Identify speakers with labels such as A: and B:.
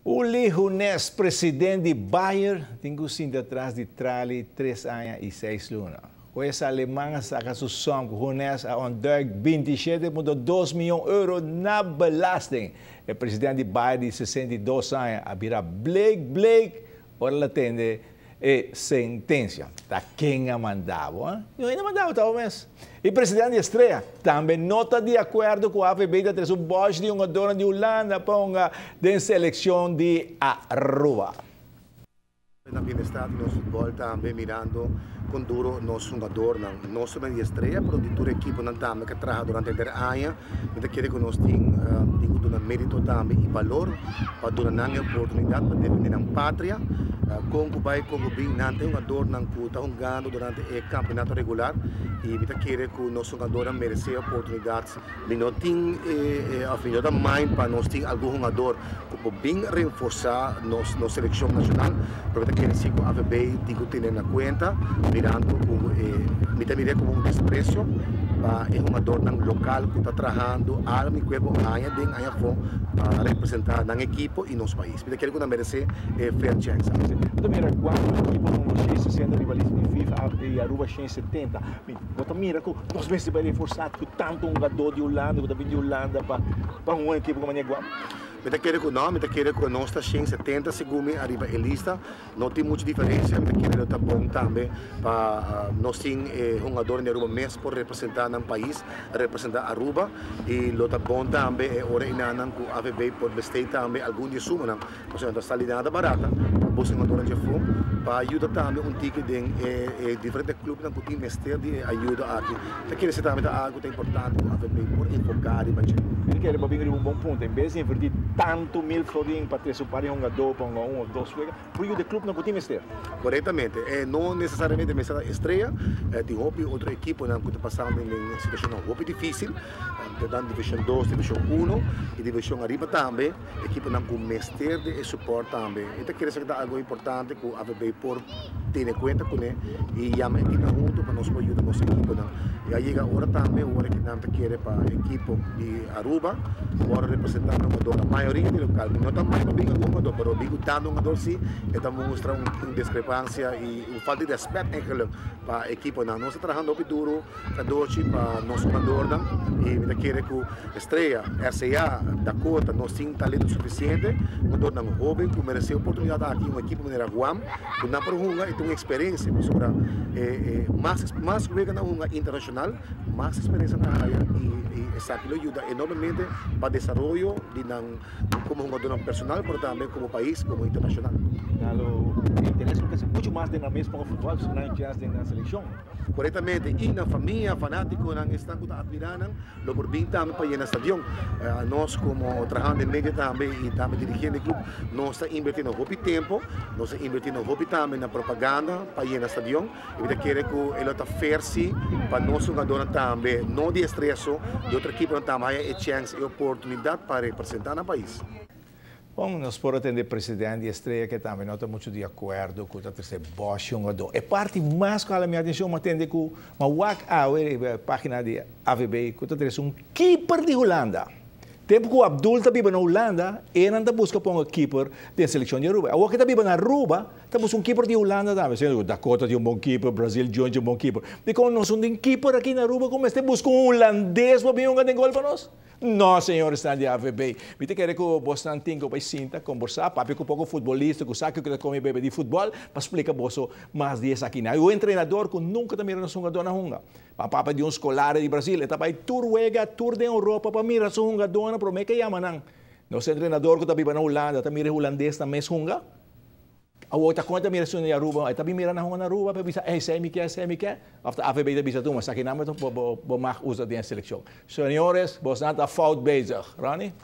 A: Uli Hunes, presidente de Bayer, tenho sido atrás de trali 3 anos e 6 lunas. Juez alemã saca su som, Hunes a 27,2 milhões de euros na belasting. O presidente de Bayer de 62 anos, a vira Blake, ora la tende e sentença. Tá quem a mandava, eu ainda mandava, talvez. E o presidente de Estrela também nota de acordo com a AVB da ter o Bosch de uma dona de Holanda para uma seleção de Aruba.
B: Na bem-estar do nosso futebol também mirando com duro nosso jogador, não só de Estrela, mas de toda a equipe também que trabalha durante o ano. Então quer que nós temos mérito também e valor para dar uma oportunidade para defender a pátria. Congo vai Congo bem não tem jogador não que está jogando durante o campeonato regular e então quer que o nosso jogador merece oportunidades. Não tem a final da mãe para nós ter algum jogador que bem reforçar nossa seleção nacional. Porque quer dizer que a AVB digo ter na conta mirando como um desprezo para o jogador local que está trabalhando algo que para representar a equipe e nosso país. Então quer que não merece fair chance.
A: Mira, quando a equipe não 60 rivalistas de FIFA e Aruba 70, você mira que nós vamos ser reforçados com tanto jogador de Holanda, que está de Holanda para uma equipe como a Guam.
B: Me quer que nós está 70 segundo arriba a lista, não tem muita diferença, me quer que tá bom também para nós tem jogador de Aruba mesmo por representar no país, representar Aruba e lo tá bom também hora inanan com a AVB por vestir também algum de suma não, porque não está nada barata, você jogador de fome para ajudar também ticket de diferentes clubes que tem mestre de ajuda aqui. Então quer dizer também algo tão importante a AVB por enfocar e manter.
A: Ele quer um bom ponto, em vez de invertir tanto mil florim para ter seu par um jogador para um ou dois jogadores, por o clube não tem mestre.
B: Corretamente, não necessariamente mestre Estrela, tem outra equipe que está passando em situação difícil, da divisão 2, divisão 1 e divisão arriba também, equipe com mestre de suporte também. Então quer dizer que é algo importante que a AVB por ter em conta com ele e chama aqui junto para nós ajudar a nossa equipe. E aí chega a hora também, a hora que nós queremos para a equipe de Aruba, para representar um jogador, a maioria do local. Não também para bem algum jogador, mas bem dando um jogador sim, então mostra uma discrepância e uma falta de respeito para a equipe. Nós estamos trabalhando duro para nosso jogador e me quer que Estrela, RCA, Dakota, nós temos talento suficiente, um jogador jovem que merece oportunidade aqui, uma equipe de Guam, que não para uma e tem experiência sobre mais que na uma internacional, mais experiência na área e isso ajuda enormemente para o desenvolvimento como jogador personal, mas também como país, como internacional.
A: O interesse é muito mais na mesma futebol, se não é na seleção.
B: Corretamente, e na família, fanático, não estão com a admiração, lo por bem também para ir no estádio. Nós, como trabalhando em média também e também dirigindo o clube, nós estamos investindo muito tempo, nós estamos investindo muito também na propaganda para ir no estádio. E eu quero que ele está fersi para nós jogadores também, não de estresse, de outra equipe também, a chance e oportunidade para representar o país.
A: Bom, nós podemos atender o presidente de Estrela, que também não está muito de acordo com o terceiro Bosch jogador. A parte mais que a minha atenção é atender com a página de AVB, que está um keeper de Holanda. Tempo que o Abdul está vivendo na Holanda, ele não busca para um keeper da seleção de Aruba. O que está vivendo na Aruba, está buscando um keeper de Holanda também. Dakota tem um bom keeper, Brasil tem um bom keeper. E quando nós temos um keeper aqui na Aruba, como está buscando um holandês para vir um gol para nós? Não, senhor, está de AVB. Me te quer que você não tenha que sinta, conversar, papi com um pouco futebolista, que sabe que come bebê de futebol, para explicar você mais disso aqui. O treinador que nunca está mirando um jogador na runga. Papa de um escolar de Brasil, está para tour da Europa para mirar um jogador, para me que chama não. Nosso treinador que está vivendo na Holanda, está mirando holandês também runga. A outra conta mira se na Aruba, está mirando na Aruba, para bisa, sei me quer. After AVB está bisa tu, mas aqui não é para usa de seleção. Senhores, você não está fault bezig, Rani?